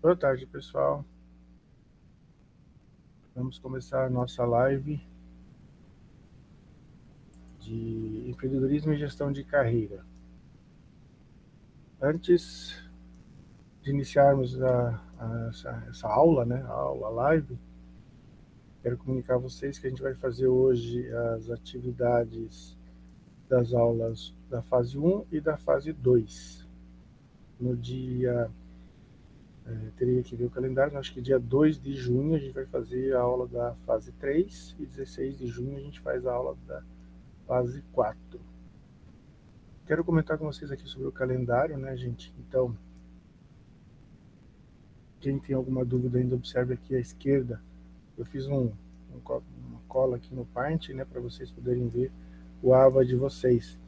Boa tarde, pessoal. Vamos começar a nossa live de empreendedorismo e gestão de carreira. Antes de iniciarmos essa aula, né, a live, quero comunicar a vocês que a gente vai fazer hoje as atividades das aulas da fase 1 e da fase 2. No dia, teria que ver o calendário, acho que dia 2 de junho a gente vai fazer a aula da fase 3 e 16 de junho a gente faz a aula da fase 4. Quero comentar com vocês aqui sobre o calendário, né, gente? Então, quem tem alguma dúvida ainda, observe aqui à esquerda. Eu fiz uma cola aqui no Paint, né, para vocês poderem ver o AVA de vocês.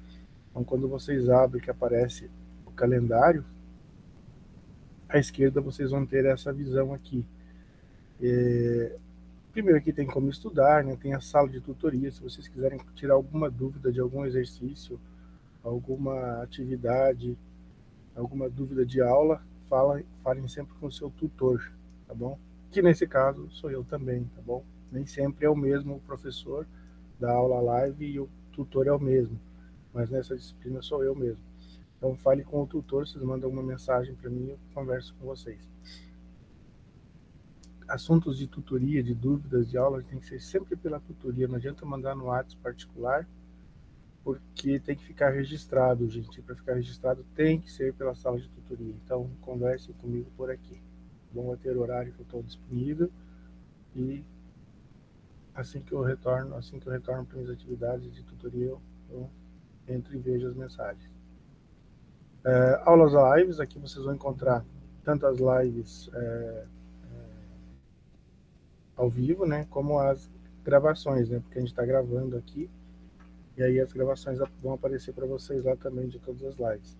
Então, quando vocês abrem que aparece o calendário, à esquerda vocês vão ter essa visão aqui. Primeiro aqui tem como estudar, né, tem a sala de tutoria, se vocês quiserem tirar alguma dúvida de algum exercício, alguma atividade, alguma dúvida de aula, falem sempre com o seu tutor, tá bom? Que nesse caso sou eu também, tá bom? Nem sempre é o mesmo professor da aula live e o tutor é o mesmo, mas nessa disciplina sou eu mesmo. Então fale com o tutor, vocês mandam uma mensagem para mim e eu converso com vocês. Assuntos de tutoria, de dúvidas de aula, tem que ser sempre pela tutoria, não adianta mandar no WhatsApp particular, porque tem que ficar registrado, gente. Para ficar registrado tem que ser pela sala de tutoria. Então, converse comigo por aqui. Vão ter horário que eu estou disponível e assim que eu retorno para minhas atividades de tutoria, eu entro e vejo as mensagens. Aulas lives, aqui vocês vão encontrar tanto as lives ao vivo, né, como as gravações, né, porque a gente está gravando aqui e aí as gravações vão aparecer para vocês lá também de todas as lives.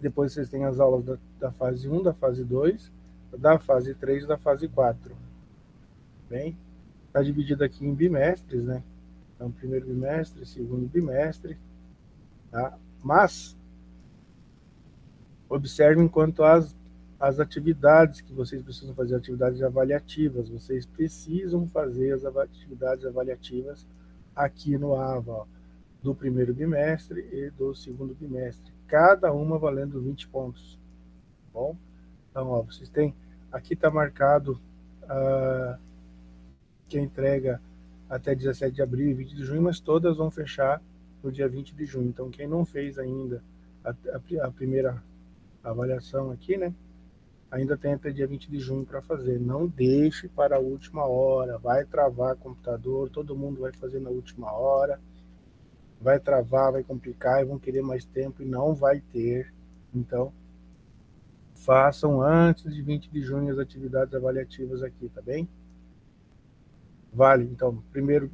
Depois vocês têm as aulas da fase 1, da fase 2, da fase 3 e da fase 4. Bem, está dividido aqui em bimestres, né? Então, primeiro bimestre, segundo bimestre, tá? Mas, observem quanto às atividades que vocês precisam fazer, atividades avaliativas. Vocês precisam fazer as atividades avaliativas aqui no AVA, ó, do primeiro bimestre e do segundo bimestre, cada uma valendo 20 pontos, tá bom? Então, ó, vocês têm, aqui está marcado que a entrega até 17 de abril e 20 de junho, mas todas vão fechar no dia 20 de junho. Então, quem não fez ainda a primeira avaliação aqui, né, ainda tem até dia 20 de junho para fazer. Não deixe para a última hora, vai travar computador, todo mundo vai fazer na última hora, vai travar, vai complicar, e vão querer mais tempo e não vai ter. Então, façam antes de 20 de junho as atividades avaliativas aqui, tá bem? Vale, então, o primeiro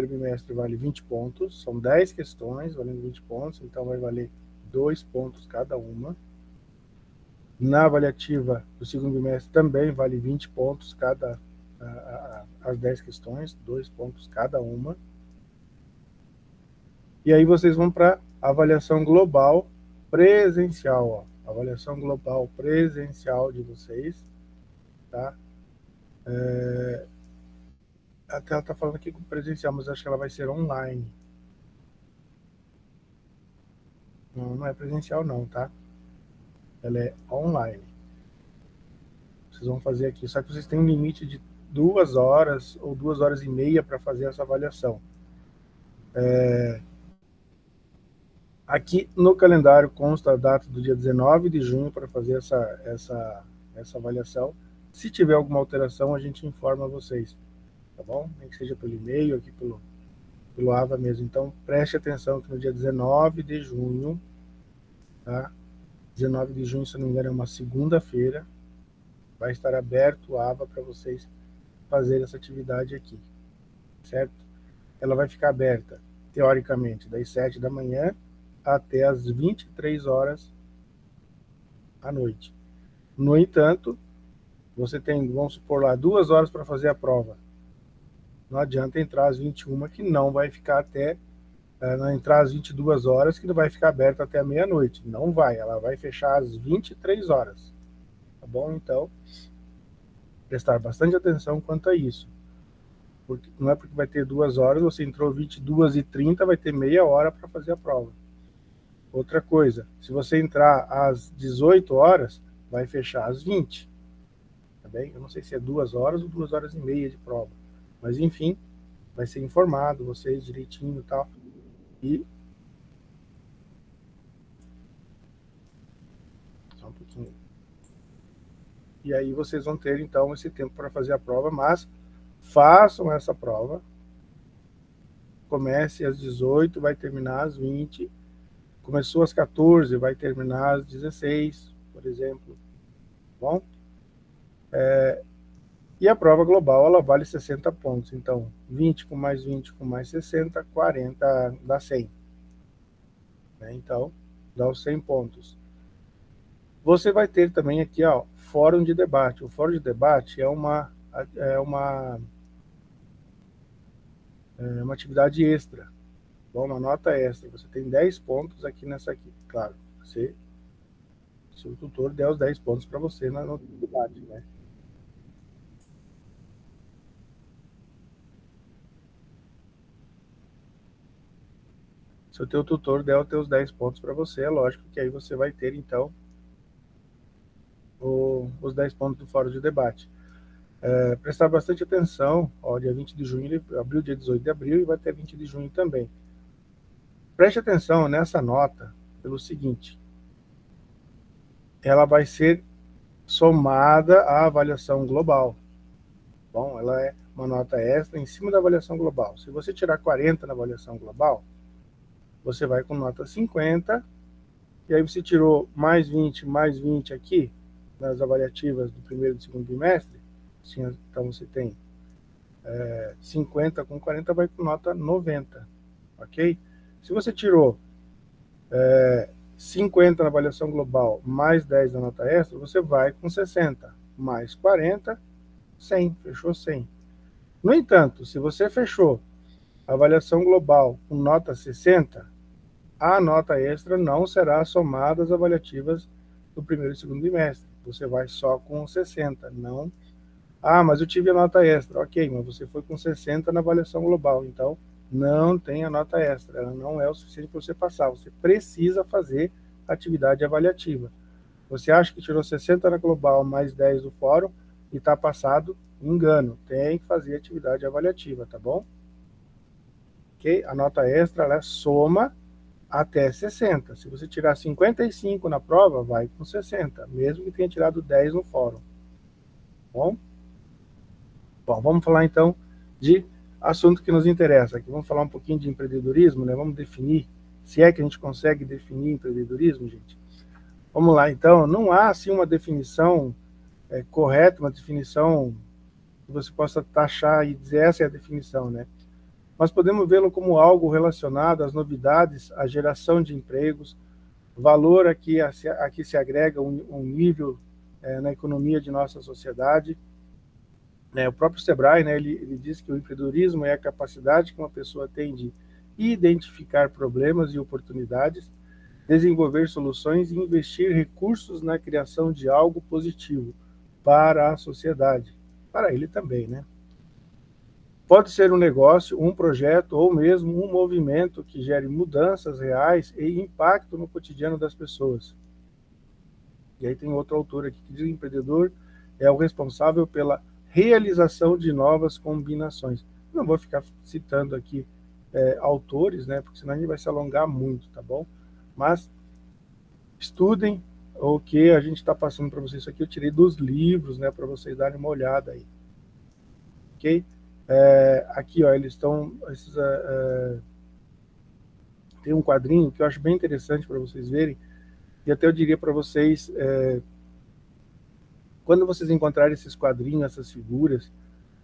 bimestre vale 20 pontos, são 10 questões valendo 20 pontos, então vai valer 2 pontos cada uma. Na avaliativa do segundo bimestre também vale 20 pontos as 10 questões, 2 pontos cada uma. E aí vocês vão para a avaliação global presencial, ó, avaliação global presencial de vocês, tá? Até ela está falando aqui com presencial, mas acho que ela vai ser online. Não é presencial não, tá? Ela é online. Vocês vão fazer aqui, só que vocês têm um limite de 2 horas ou 2 horas e meia para fazer essa avaliação. Aqui no calendário consta a data do dia 19 de junho para fazer essa avaliação. Se tiver alguma alteração, a gente informa vocês, tá bom? Nem que seja pelo e-mail, aqui pelo AVA mesmo. Então, preste atenção que no dia 19 de junho, tá? 19 de junho, se não me engano, é uma segunda-feira, vai estar aberto o AVA para vocês fazerem essa atividade aqui, certo? Ela vai ficar aberta, teoricamente, das 7 da manhã até as 23 horas à noite. No entanto, você tem, vamos supor lá, 2 horas para fazer a prova. Não adianta entrar às 21, que não vai ficar até, não entrar às 22 horas, que não vai ficar aberta até a meia-noite. Não vai, ela vai fechar às 23 horas. bom? Então, prestar bastante atenção quanto a isso. Porque, não é porque vai ter 2 horas, você entrou 22h30, vai ter meia hora para fazer a prova. Outra coisa, se você entrar às 18 horas, vai fechar às 20. Tá bem? Eu não sei se é 2 horas ou 2 horas e meia de prova. Mas, enfim, vai ser informado vocês direitinho e tal. E... Só um pouquinho. E aí vocês vão ter, então, esse tempo para fazer a prova, mas façam essa prova. Comece às 18, vai terminar às 20. Começou às 14, vai terminar às 16, por exemplo. Bom? E a prova global, ela vale 60 pontos. Então, 20 com mais 20 com mais 60, 40, dá 100. Né? Então, dá os 100 pontos. Você vai ter também aqui, ó, fórum de debate. O fórum de debate é uma atividade extra, bom, uma nota extra. Você tem 10 pontos aqui nessa aqui. Claro, se o tutor der os 10 pontos para você no debate, né? Se o teu tutor der os teus 10 pontos para você, é lógico que aí você vai ter, então, os 10 pontos do fórum de debate. Prestar bastante atenção, ó, dia 20 de junho, ele abriu dia 18 de abril e vai até 20 de junho também. Preste atenção nessa nota pelo seguinte: ela vai ser somada à avaliação global. Bom, ela é uma nota extra em cima da avaliação global. Se você tirar 40 na avaliação global, você vai com nota 50, e aí você tirou mais 20 aqui, nas avaliativas do primeiro e do segundo bimestre, então você tem 50 com 40, vai com nota 90, ok? Se você tirou 50 na avaliação global, mais 10 na nota extra, você vai com 60, mais 40, 100, fechou 100. No entanto, se você fechou a avaliação global com nota 60, a nota extra não será somada às avaliativas do primeiro e segundo bimestre. Você vai só com 60, não... Ah, mas eu tive a nota extra. Ok, mas você foi com 60 na avaliação global, então não tem a nota extra. Ela não é o suficiente para você passar. Você precisa fazer atividade avaliativa. Você acha que tirou 60 na global mais 10 do fórum e está passado? Engano. Tem que fazer atividade avaliativa, tá bom? Ok? A nota extra, ela soma até 60. Se você tirar 55 na prova, vai com 60, mesmo que tenha tirado 10 no fórum. Bom? Bom, vamos falar então de assunto que nos interessa. Aqui vamos falar um pouquinho de empreendedorismo, né? Vamos definir, se é que a gente consegue definir empreendedorismo, gente. Vamos lá, então. Não há, assim, uma definição correta, uma definição que você possa taxar e dizer essa é a definição, né? Mas podemos vê-lo como algo relacionado às novidades, à geração de empregos, valor a que se agrega um nível na economia de nossa sociedade. O próprio Sebrae, né, ele diz que o empreendedorismo é a capacidade que uma pessoa tem de identificar problemas e oportunidades, desenvolver soluções e investir recursos na criação de algo positivo para a sociedade, para ele também, né? Pode ser um negócio, um projeto ou mesmo um movimento que gere mudanças reais e impacto no cotidiano das pessoas. E aí tem outro autor aqui que diz que o empreendedor é o responsável pela realização de novas combinações. Não vou ficar citando aqui autores, né, porque senão a gente vai se alongar muito, tá bom? Mas estudem o que a gente está passando para vocês. Isso aqui eu tirei dos livros, né, para vocês darem uma olhada aí. Ok? Aqui, ó, eles estão... tem um quadrinho que eu acho bem interessante para vocês verem, e até eu diria para vocês, quando vocês encontrarem esses quadrinhos, essas figuras,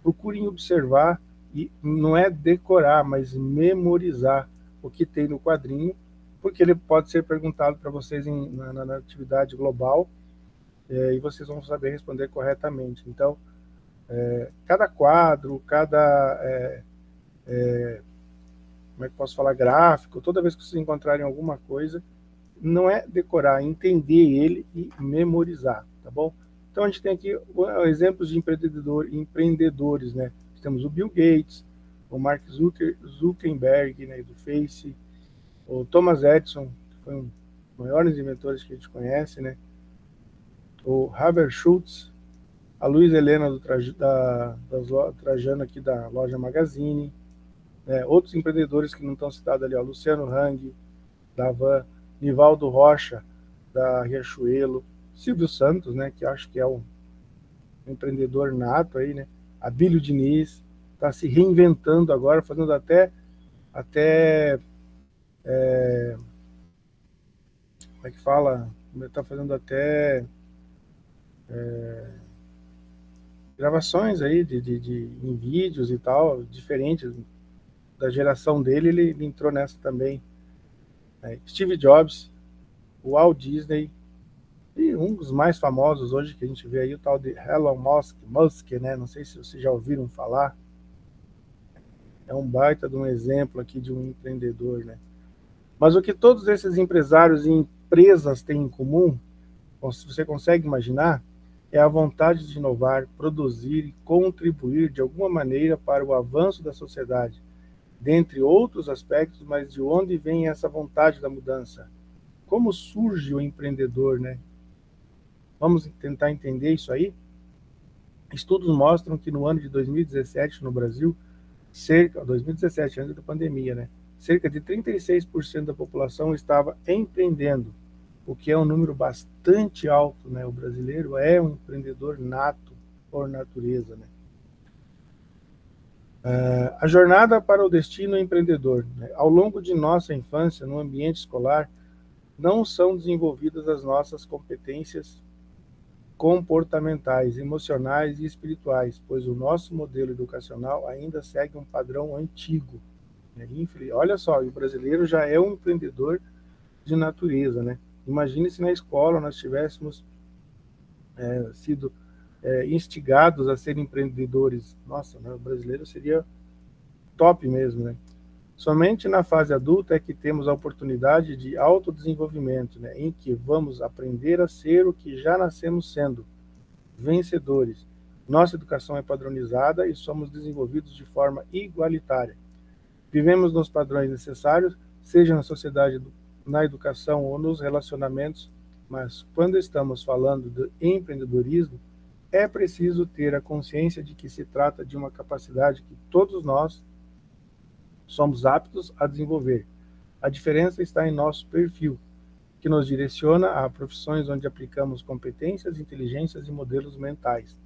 procurem observar, e não é decorar, mas memorizar o que tem no quadrinho, porque ele pode ser perguntado para vocês na atividade global, e vocês vão saber responder corretamente. Então, cada quadro, como é que posso falar, gráfico, toda vez que vocês encontrarem alguma coisa, não é decorar, é entender ele e memorizar, tá bom? Então, a gente tem aqui exemplos de empreendedores, né? Temos o Bill Gates, o Mark Zuckerberg, né, do Face, o Thomas Edison, que foi um dos maiores inventores que a gente conhece, né? O Herbert Schultz, a Luísa Helena Trajano aqui da loja Magazine, né? Outros empreendedores que não estão citados ali, ó, Luciano Hang, da Van, Nivaldo Rocha, da Riachuelo, Silvio Santos, né, que acho que é um empreendedor nato aí, né? Abílio Diniz está se reinventando agora, fazendo até como é que fala? Está fazendo até gravações aí em vídeos e tal, diferentes da geração dele, ele entrou nessa também. Né? Steve Jobs, o Walt Disney, e um dos mais famosos hoje que a gente vê aí, o tal de Elon Musk, né? Não sei se vocês já ouviram falar. É um baita de um exemplo aqui de um empreendedor, né? Mas o que todos esses empresários e empresas têm em comum, se você consegue imaginar, é a vontade de inovar, produzir e contribuir de alguma maneira para o avanço da sociedade, dentre outros aspectos, mas de onde vem essa vontade da mudança? Como surge o empreendedor, né? Vamos tentar entender isso aí? Estudos mostram que no ano de 2017, no Brasil, 2017, antes da pandemia, né? Cerca de 36% da população estava empreendendo, o que é um número bastante alto, né? O brasileiro é um empreendedor nato por natureza, né? A jornada para o destino empreendedor, né? Ao longo de nossa infância, no ambiente escolar, não são desenvolvidas as nossas competências comportamentais, emocionais e espirituais, pois o nosso modelo educacional ainda segue um padrão antigo. Né? Olha só, o brasileiro já é um empreendedor de natureza, né? Imagine se na escola nós tivéssemos sido instigados a ser empreendedores. Nossa, né? O brasileiro seria top mesmo, né? Somente na fase adulta é que temos a oportunidade de autodesenvolvimento, né, em que vamos aprender a ser o que já nascemos sendo, vencedores. Nossa educação é padronizada e somos desenvolvidos de forma igualitária. Vivemos nos padrões necessários, seja na sociedade, na educação ou nos relacionamentos, mas quando estamos falando de empreendedorismo, é preciso ter a consciência de que se trata de uma capacidade que todos nós somos aptos a desenvolver. A diferença está em nosso perfil, que nos direciona a profissões onde aplicamos competências, inteligências e modelos mentais.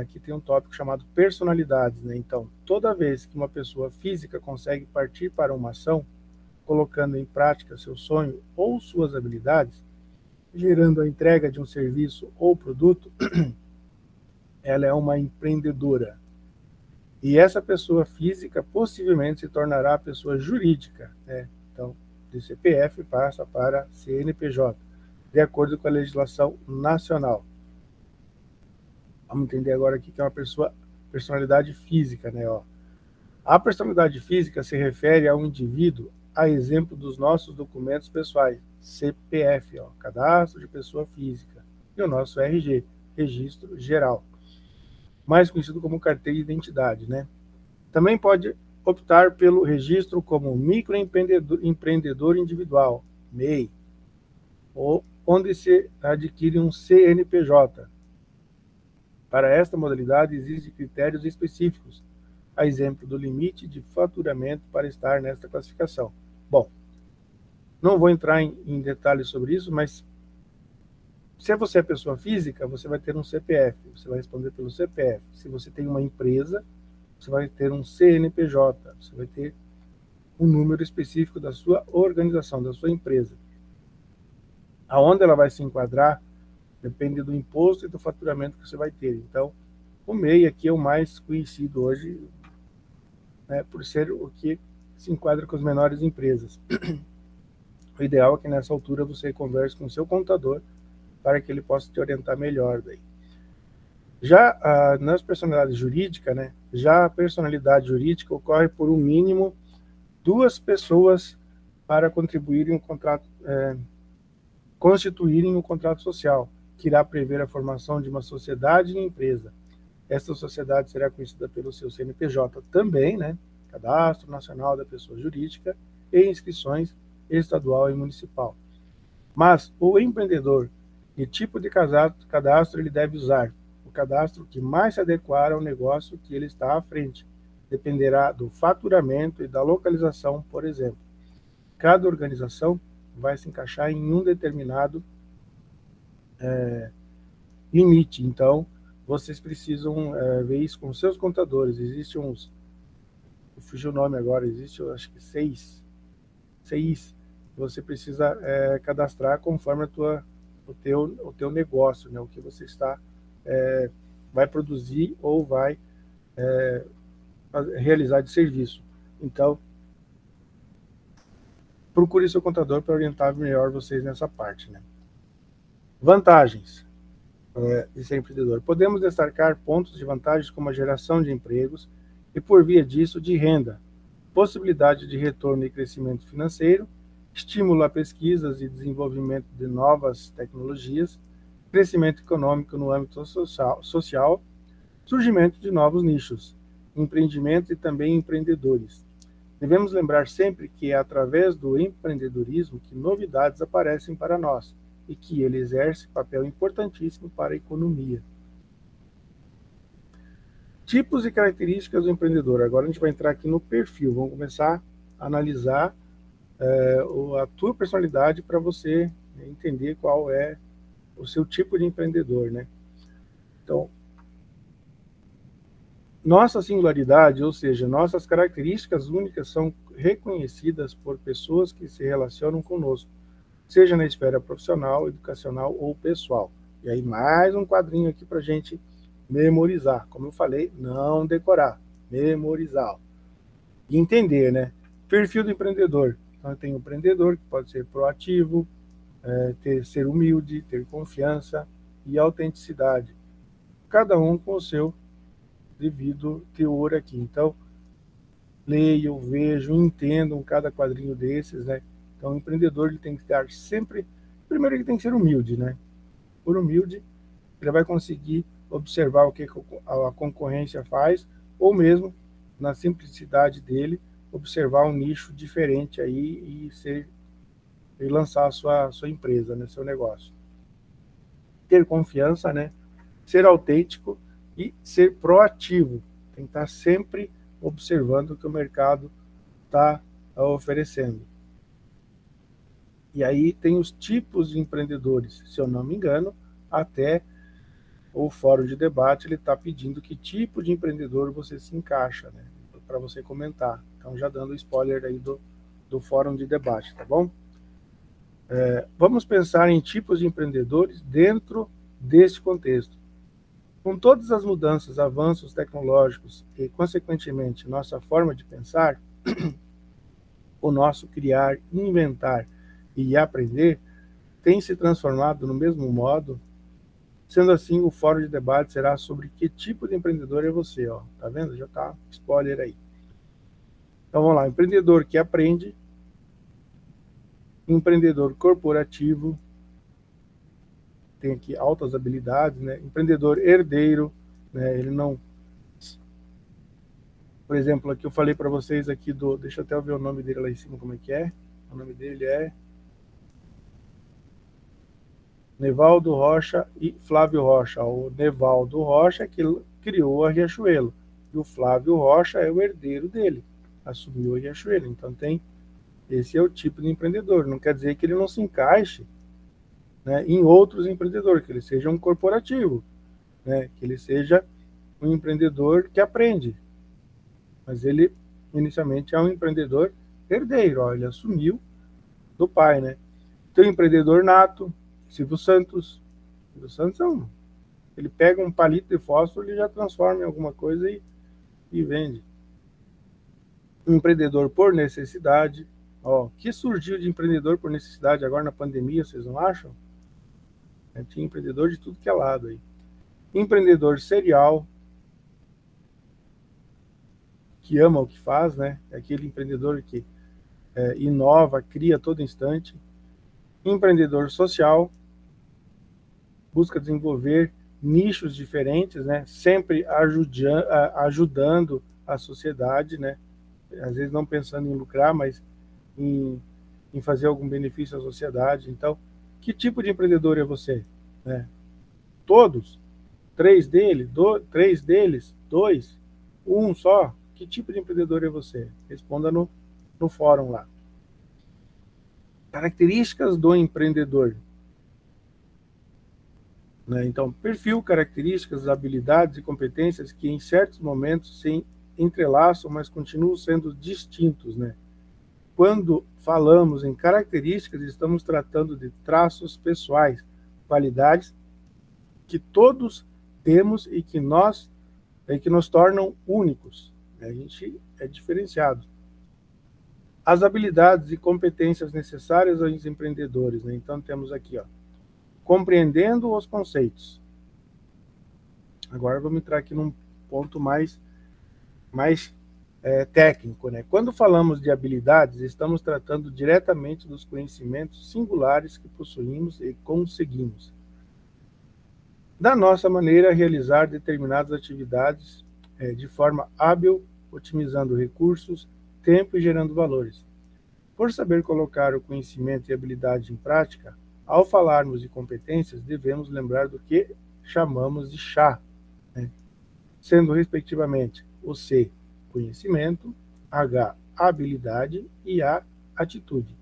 Aqui tem um tópico chamado personalidades, né? Então, toda vez que uma pessoa física consegue partir para uma ação, colocando em prática seu sonho ou suas habilidades, gerando a entrega de um serviço ou produto, ela é uma empreendedora. E essa pessoa física possivelmente se tornará a pessoa jurídica, né? Então, de CPF passa para CNPJ, de acordo com a legislação nacional. Vamos entender agora aqui que é uma personalidade física, né? Ó. A personalidade física se refere a um indivíduo, a exemplo dos nossos documentos pessoais, CPF, ó, Cadastro de Pessoa Física, e o nosso RG, Registro Geral, mais conhecido como carteira de identidade, né? Também pode optar pelo registro como microempreendedor individual, MEI, ou onde se adquire um CNPJ. Para esta modalidade existem critérios específicos, a exemplo do limite de faturamento para estar nesta classificação. Bom, não vou entrar em detalhes sobre isso, mas se você é pessoa física, você vai ter um CPF, você vai responder pelo CPF. Se você tem uma empresa, você vai ter um CNPJ, você vai ter um número específico da sua organização, da sua empresa. Aonde ela vai se enquadrar depende do imposto e do faturamento que você vai ter. Então, o MEI aqui é o mais conhecido hoje, né, por ser o que se enquadra com as menores empresas. O ideal é que nessa altura você converse com o seu contador para que ele possa te orientar melhor daí. Já nas personalidades jurídicas, né, já a personalidade jurídica ocorre por um mínimo 2 pessoas para constituírem um contrato social. que irá prever a formação de uma sociedade e empresa. Esta sociedade será conhecida pelo seu CNPJ também, né? Cadastro Nacional da Pessoa Jurídica e inscrições estadual e municipal. Mas o empreendedor, que tipo de cadastro ele deve usar? O cadastro que mais se adequar ao negócio que ele está à frente. Dependerá do faturamento e da localização, por exemplo. Cada organização vai se encaixar em um determinado limite. Então, vocês precisam ver isso com seus contadores. Existem uns, eu fugi o nome agora, existe, eu acho que seis você precisa cadastrar conforme o teu negócio, né? O que você está vai produzir ou vai realizar de serviço. Então, procure seu contador para orientar melhor vocês nessa parte, né? Vantagens de ser empreendedor. Podemos destacar pontos de vantagens como a geração de empregos e, por via disso, de renda, possibilidade de retorno e crescimento financeiro, estímulo a pesquisas e desenvolvimento de novas tecnologias, crescimento econômico no âmbito social, surgimento de novos nichos, empreendimento e também empreendedores. Devemos lembrar sempre que é através do empreendedorismo que novidades aparecem para nós e que ele exerce papel importantíssimo para a economia. Tipos e características do empreendedor. Agora a gente vai entrar aqui no perfil. Vamos começar a analisar a tua personalidade para você entender qual é o seu tipo de empreendedor, né? Então, nossa singularidade, ou seja, nossas características únicas são reconhecidas por pessoas que se relacionam conosco, seja na esfera profissional, educacional ou pessoal. E aí mais um quadrinho aqui para a gente memorizar. Como eu falei, não decorar, memorizar. E entender, né? Perfil do empreendedor. Então tem o empreendedor que pode ser proativo, ser humilde, ter confiança e autenticidade. Cada um com o seu devido teor aqui. Então, leiam, vejam, entendam cada quadrinho desses, né? Então, o empreendedor ele tem que estar sempre... Primeiro, ele tem que ser humilde, né? Por humilde, ele vai conseguir observar o que a concorrência faz, ou mesmo, na simplicidade dele, observar um nicho diferente aí e lançar a sua empresa, né? Seu negócio. Ter confiança, né? Ser autêntico e ser proativo. Tem que estar sempre observando o que o mercado está oferecendo. E aí tem os tipos de empreendedores. Se eu não me engano, até o fórum de debate ele está pedindo que tipo de empreendedor você se encaixa, né? Para você comentar. Então, já dando spoiler aí do fórum de debate, tá bom? Vamos pensar em tipos de empreendedores dentro deste contexto. Com todas as mudanças, avanços tecnológicos e, consequentemente, nossa forma de pensar, o nosso criar, inventar e aprender tem se transformado no mesmo modo. Sendo assim, o fórum de debate será sobre que tipo de empreendedor é você, ó. Tá vendo? Já tá spoiler aí. Então vamos lá, empreendedor que aprende, empreendedor corporativo, tem aqui altas habilidades, né? Empreendedor herdeiro, né? Ele não... Por exemplo, aqui eu falei para vocês aqui deixa eu até ver o nome dele lá em cima, como é que é? O nome dele é Nevaldo Rocha e Flávio Rocha. O Nevaldo Rocha é que criou a Riachuelo, e o Flávio Rocha é o herdeiro dele, assumiu a Riachuelo. Então esse é o tipo de empreendedor. Não quer dizer que ele não se encaixe, né, em outros empreendedores, que ele seja um corporativo, né, que ele seja um empreendedor que aprende. Mas ele, inicialmente, é um empreendedor herdeiro, ó, ele assumiu do pai, né? Tem um empreendedor nato, Silvio Santos. Silvio Santos ele pega um palito de fósforo e já transforma em alguma coisa e vende. Um empreendedor por necessidade. Ó, que surgiu de empreendedor por necessidade agora na pandemia, vocês não acham? Tinha empreendedor de tudo que é lado aí. Empreendedor serial, que ama o que faz, né? É aquele empreendedor que inova, cria a todo instante. Empreendedor social, busca desenvolver nichos diferentes, né? Sempre ajudando a sociedade, né? Às vezes não pensando em lucrar, mas em fazer algum benefício à sociedade. Então, que tipo de empreendedor é você? Né? Todos? Três deles? Dois? Um só? Que tipo de empreendedor é você? Responda no fórum lá. Características do empreendedor. Né? Então, perfil, características, habilidades e competências que em certos momentos se entrelaçam, mas continuam sendo distintos. Né? Quando falamos em características, estamos tratando de traços pessoais, qualidades que todos temos e que nos tornam únicos. A gente é diferenciado. As habilidades e competências necessárias aos empreendedores. Né? Então, temos aqui, compreendendo os conceitos. Agora vamos entrar aqui num ponto mais técnico. Né? Quando falamos de habilidades, estamos tratando diretamente dos conhecimentos singulares que possuímos e conseguimos, da nossa maneira, realizar determinadas atividades de forma hábil, otimizando recursos, tempo e gerando valores. Por saber colocar o conhecimento e habilidade em prática, ao falarmos de competências, devemos lembrar do que chamamos de chá, né? Sendo respectivamente o C, conhecimento, H, habilidade e A, atitude.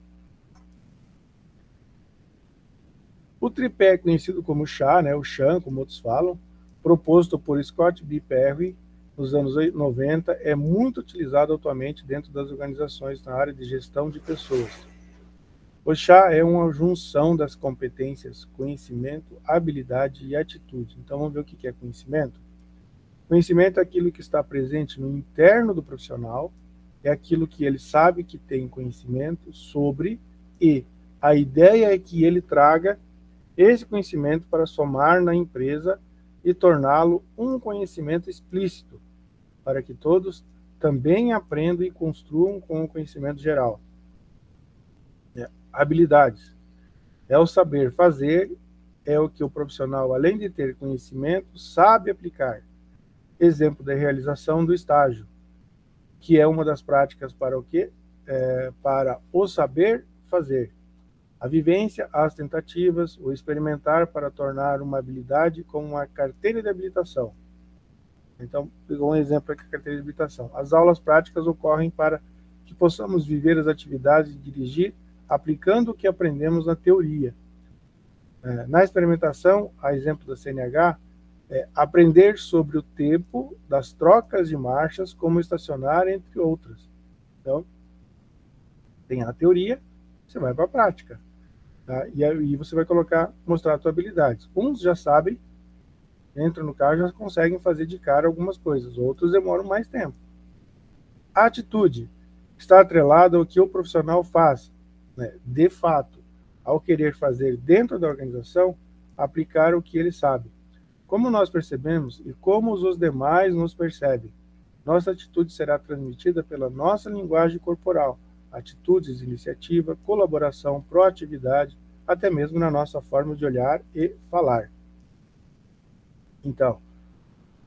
O tripé conhecido como chá, né, o Chan, como outros falam, proposto por Scott B. Perry nos anos 90, é muito utilizado atualmente dentro das organizações na área de gestão de pessoas. O chá é uma junção das competências conhecimento, habilidade e atitude. Então vamos ver o que é conhecimento? Conhecimento é aquilo que está presente no interno do profissional, é aquilo que ele sabe que tem conhecimento sobre, e a ideia é que ele traga esse conhecimento para somar na empresa e torná-lo um conhecimento explícito, para que todos também aprendam e construam com o conhecimento geral. Habilidades. É o saber fazer, é o que o profissional, além de ter conhecimento, sabe aplicar. Exemplo da realização do estágio, que é uma das práticas para o quê? Para o saber fazer. A vivência, as tentativas, o experimentar para tornar uma habilidade como uma carteira de habilitação. Então, pegou um exemplo aqui, carteira de habilitação. As aulas práticas ocorrem para que possamos viver as atividades de dirigir, aplicando o que aprendemos na teoria. Na experimentação, a exemplo da CNH, aprender sobre o tempo das trocas de marchas, como estacionar, entre outras. Então, tem a teoria, você vai para a prática. Tá? E aí você vai mostrar a tua habilidade. Uns já sabem, entram no carro, já conseguem fazer de cara algumas coisas, outros demoram mais tempo. A atitude está atrelada ao que o profissional faz, né? De fato, ao querer fazer dentro da organização, aplicar o que ele sabe. Como nós percebemos e como os demais nos percebem, nossa atitude será transmitida pela nossa linguagem corporal, atitudes, iniciativa, colaboração, proatividade, até mesmo na nossa forma de olhar e falar. Então,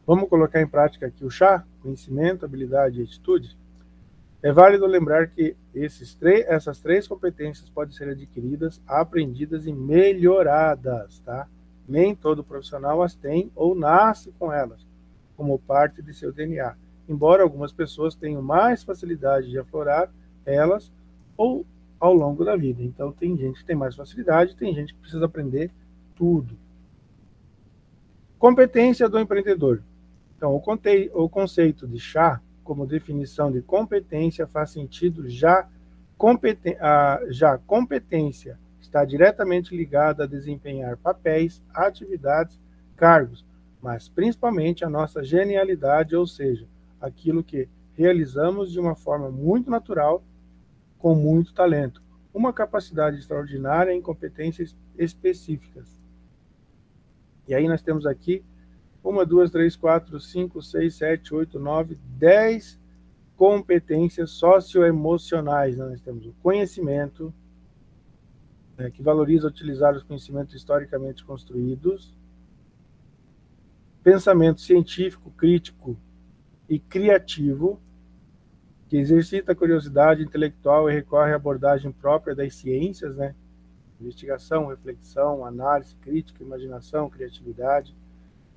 vamos colocar em prática aqui o chá, conhecimento, habilidade e atitude? É válido lembrar que essas três competências podem ser adquiridas, aprendidas e melhoradas, tá? Nem todo profissional as tem ou nasce com elas, como parte de seu DNA, embora algumas pessoas tenham mais facilidade de aflorar elas ou ao longo da vida. Então, tem gente que tem mais facilidade, tem gente que precisa aprender tudo. Competência do empreendedor. Então, o conceito de chá, como definição de competência, faz sentido, já competência está diretamente ligada a desempenhar papéis, atividades, cargos, mas principalmente a nossa genialidade, ou seja, aquilo que realizamos de uma forma muito natural, com muito talento, uma capacidade extraordinária em competências específicas. E aí nós temos aqui 1, 2, 3, 4, 5, 6, 7, 8, 9, 10 competências socioemocionais. Nós temos o conhecimento, que valoriza utilizar os conhecimentos historicamente construídos, pensamento científico, crítico e criativo, que exercita a curiosidade intelectual e recorre à abordagem própria das ciências, né? Investigação, reflexão, análise, crítica, imaginação, criatividade.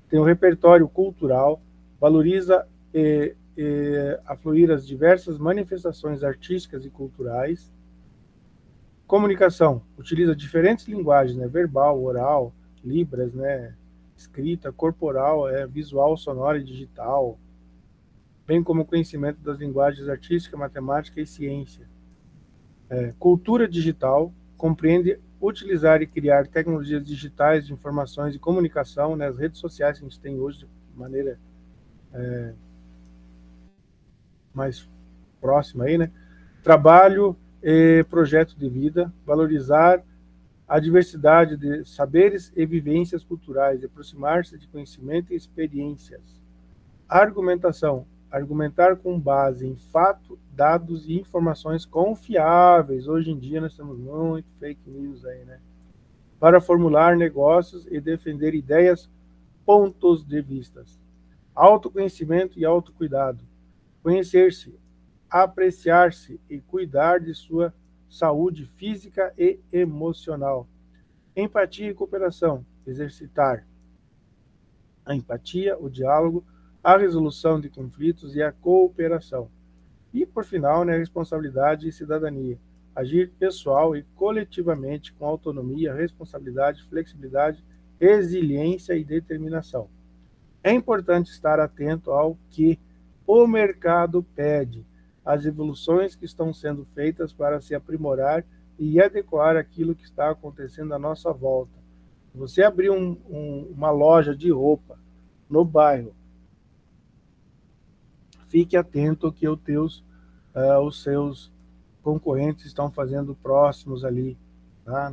Tem um repertório cultural, valoriza afluir as diversas manifestações artísticas e culturais. Comunicação, utiliza diferentes linguagens, né? Verbal, oral, libras, né? Escrita, corporal, visual, sonora e digital, bem como conhecimento das linguagens artística, matemática e ciência. Cultura digital, compreende utilizar e criar tecnologias digitais de informações e comunicação, né? As redes sociais que a gente tem hoje de maneira mais próxima aí, né? Trabalho e projeto de vida, valorizar a diversidade de saberes e vivências culturais, aproximar-se de conhecimento e experiências. Argumentação, argumentar com base em fato, dados e informações confiáveis. Hoje em dia nós temos muito fake news aí, né? Para formular negócios e defender ideias, pontos de vistas. Autoconhecimento e autocuidado. Conhecer-se, apreciar-se e cuidar de sua saúde física e emocional. Empatia e cooperação. Exercitar a empatia, o diálogo, a resolução de conflitos e a cooperação. E, por final, né, responsabilidade e cidadania. Agir pessoal e coletivamente com autonomia, responsabilidade, flexibilidade, resiliência e determinação. É importante estar atento ao que o mercado pede, às evoluções que estão sendo feitas para se aprimorar e adequar aquilo que está acontecendo à nossa volta. Se você abrir uma loja de roupa no bairro, fique atento ao que os seus concorrentes estão fazendo próximos ali. Tá?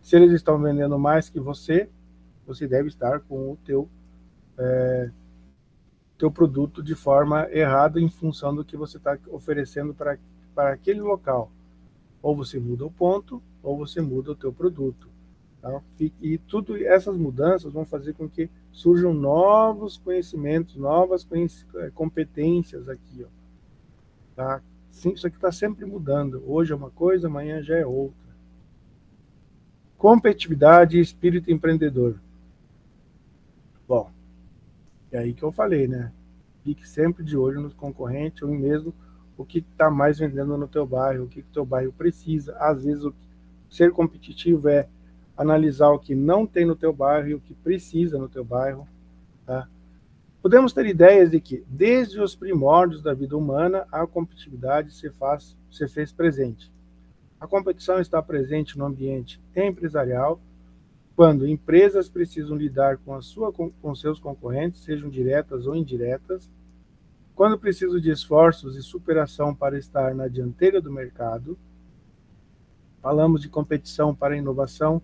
Se eles estão vendendo mais que você deve estar com o teu produto de forma errada em função do que você está oferecendo para aquele local. Ou você muda o ponto, ou você muda o teu produto. Tá? E tudo essas mudanças vão fazer com que surjam novos conhecimentos, novas competências aqui. Ó. Tá? Sim, isso aqui está sempre mudando. Hoje é uma coisa, amanhã já é outra. Competitividade e espírito empreendedor. Bom, é aí que eu falei, né? Fique sempre de olho nos concorrentes, ou mesmo o que está mais vendendo no teu bairro, o que o teu bairro precisa. Às vezes, ser competitivo é analisar o que não tem no teu bairro e o que precisa no teu bairro. Tá? Podemos ter ideias de que, desde os primórdios da vida humana, a competitividade se fez presente. A competição está presente no ambiente empresarial, quando empresas precisam lidar com seus concorrentes, sejam diretas ou indiretas, quando precisam de esforços e superação para estar na dianteira do mercado. Falamos de competição para inovação,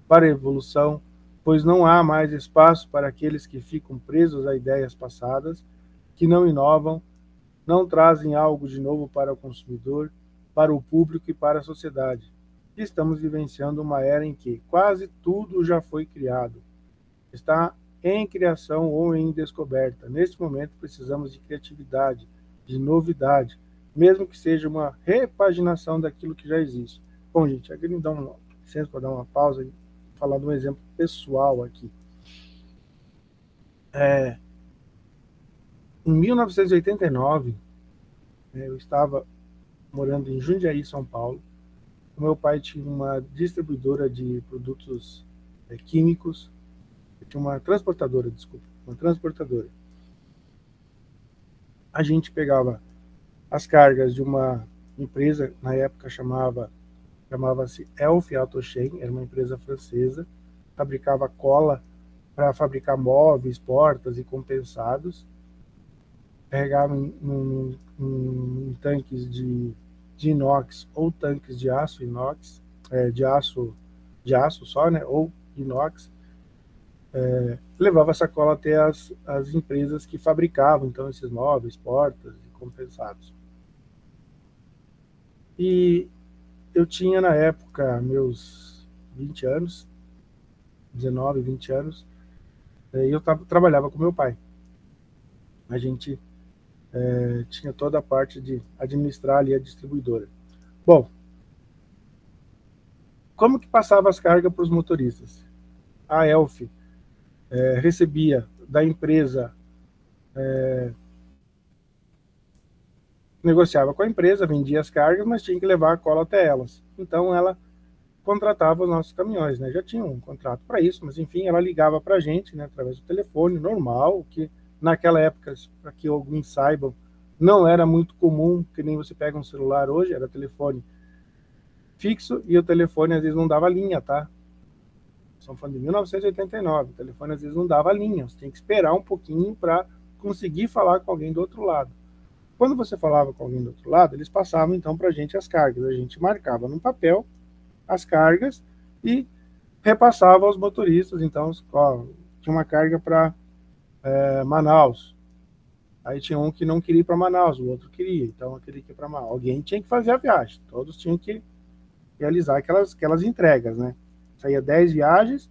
para evolução, pois não há mais espaço para aqueles que ficam presos a ideias passadas, que não inovam, não trazem algo de novo para o consumidor, para o público e para a sociedade. Estamos vivenciando uma era em que quase tudo já foi criado. Está em criação ou em descoberta. Neste momento precisamos de criatividade, de novidade, mesmo que seja uma repaginação daquilo que já existe. Bom, gente, aqui me dá licença para dar uma pausa e falar de um exemplo pessoal aqui. Em 1989, eu estava morando em Jundiaí, São Paulo. O meu pai tinha uma distribuidora de produtos químicos, tinha uma transportadora. A gente pegava as cargas de uma empresa, na época chamava-se Elf Autochain, era uma empresa francesa, fabricava cola para fabricar móveis, portas e compensados, carregava em tanques de inox ou tanques de aço inox, de aço só, né, ou inox, levava essa cola até as empresas que fabricavam então esses móveis, portas e compensados. E eu tinha na época meus 20 anos, 19, 20 anos, e eu trabalhava com meu pai. A gente tinha toda a parte de administrar ali a distribuidora. Bom, como que passava as cargas para os motoristas? A Elf recebia da empresa, negociava com a empresa, vendia as cargas, mas tinha que levar a cola até elas. Então ela contratava os nossos caminhões, né? Já tinha um contrato para isso, mas enfim, ela ligava para a gente, né, através do telefone normal, que naquela época, para que alguns saibam, não era muito comum, que nem você pega um celular hoje, era telefone fixo e o telefone às vezes não dava linha, tá? Estamos falando de 1989, o telefone às vezes não dava linha, você tinha que esperar um pouquinho para conseguir falar com alguém do outro lado. Quando você falava com alguém do outro lado, eles passavam então para a gente as cargas, a gente marcava num papel as cargas e repassava aos motoristas. Então, ó, tinha uma carga para Manaus, aí tinha um que não queria ir para Manaus, o outro queria, então aquele que ia para Manaus. Alguém tinha que fazer a viagem, todos tinham que realizar aquelas entregas, né? Saía 10 viagens,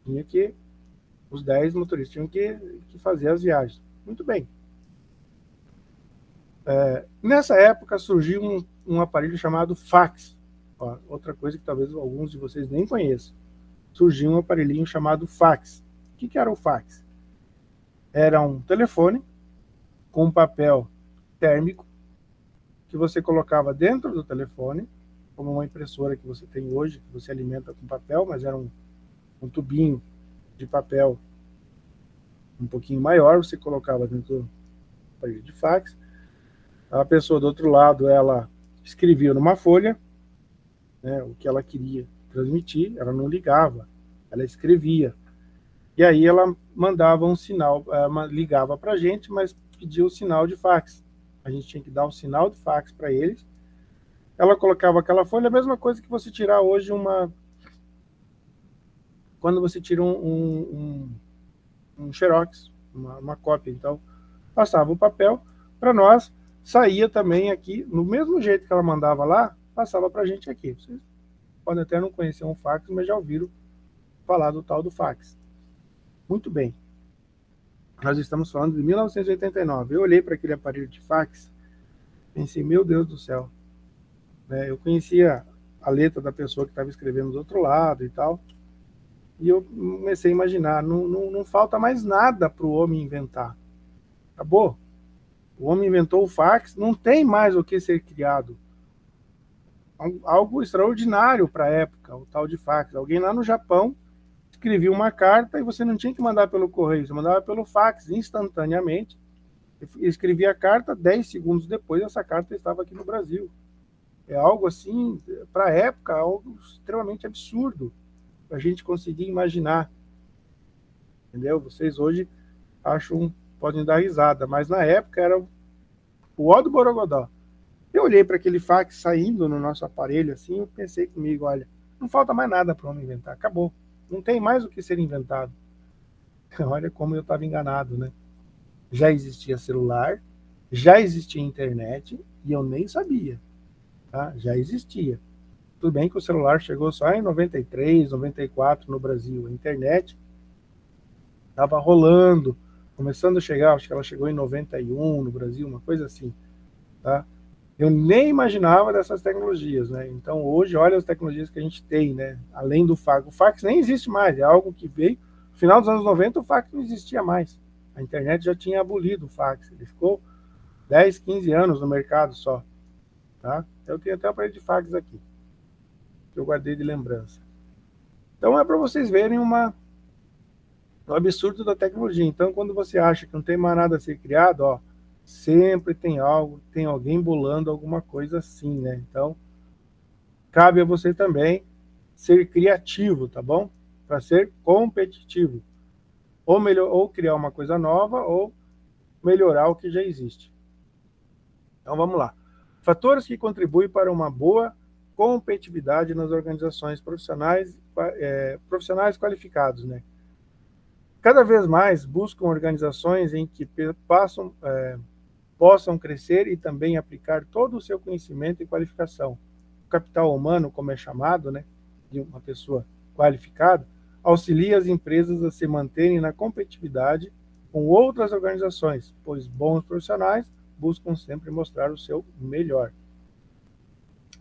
tinha que os 10 motoristas tinham que fazer as viagens. Muito bem. Nessa época surgiu um aparelho chamado fax. Ó, outra coisa que talvez alguns de vocês nem conheçam. Surgiu um aparelhinho chamado fax. O que era o fax? Era um telefone com um papel térmico que você colocava dentro do telefone, como uma impressora que você tem hoje, que você alimenta com papel, mas era um tubinho de papel um pouquinho maior, você colocava dentro do aparelho de fax. A pessoa do outro lado, ela escrevia numa folha, né, o que ela queria transmitir, ela não ligava, ela escrevia. E aí ela mandava um sinal, ligava para a gente, mas pedia o sinal de fax. A gente tinha que dar o sinal de fax para eles. Ela colocava aquela folha, a mesma coisa que você tirar hoje quando você tira um xerox, uma cópia. Então, passava o papel para nós, saía também aqui, no mesmo jeito que ela mandava lá, passava para a gente aqui. Vocês podem até não conhecer um fax, mas já ouviram falar do tal do fax. Muito bem. Nós estamos falando de 1989. Eu olhei para aquele aparelho de fax, pensei, meu Deus do céu. Eu conhecia a letra da pessoa que estava escrevendo do outro lado e tal, e eu comecei a imaginar, não falta mais nada para o homem inventar. Acabou. O homem inventou o fax, não tem mais o que ser criado. Algo extraordinário para a época, o tal de fax. Alguém lá no Japão escrevia uma carta e você não tinha que mandar pelo correio, você mandava pelo fax instantaneamente. Escrevia a carta, 10 segundos depois essa carta estava aqui no Brasil. É algo assim, para a época, algo extremamente absurdo para a gente conseguir imaginar. Entendeu? Vocês hoje podem dar risada, mas na época era o ó do Borogodó. Eu olhei para aquele fax saindo no nosso aparelho assim, eu pensei comigo, olha, não falta mais nada para o homem inventar, acabou. Não tem mais o que ser inventado. Olha como eu estava enganado, né? Já existia celular, já existia internet e eu nem sabia. Tá? Já existia. Tudo bem que o celular chegou só em 93, 94 no Brasil. A internet estava rolando, começando a chegar, acho que ela chegou em 91 no Brasil, uma coisa assim. Tá? Eu nem imaginava dessas tecnologias, né? Então hoje, olha as tecnologias que a gente tem, né? Além do fax. O fax nem existe mais, é algo que veio. No final dos anos 90, o fax não existia mais. A internet já tinha abolido o fax. Ele ficou 10, 15 anos no mercado só. Tá? Eu tenho até um aparelho de fax aqui, que eu guardei de lembrança. Então é para vocês verem o absurdo da tecnologia. Então, quando você acha que não tem mais nada a ser criado, ó, sempre tem alguém bolando alguma coisa assim, né? Então, cabe a você também ser criativo, tá bom? Para ser competitivo. Ou criar uma coisa nova, ou melhorar o que já existe. Então, vamos lá. Fatores que contribuem para uma boa competitividade nas organizações profissionais qualificados, né? Cada vez mais buscam organizações em que possam crescer e também aplicar todo o seu conhecimento e qualificação. capital humano, como é chamado, né, de uma pessoa qualificada, auxilia as empresas a se manterem na competitividade com outras organizações, pois bons profissionais buscam sempre mostrar o seu melhor.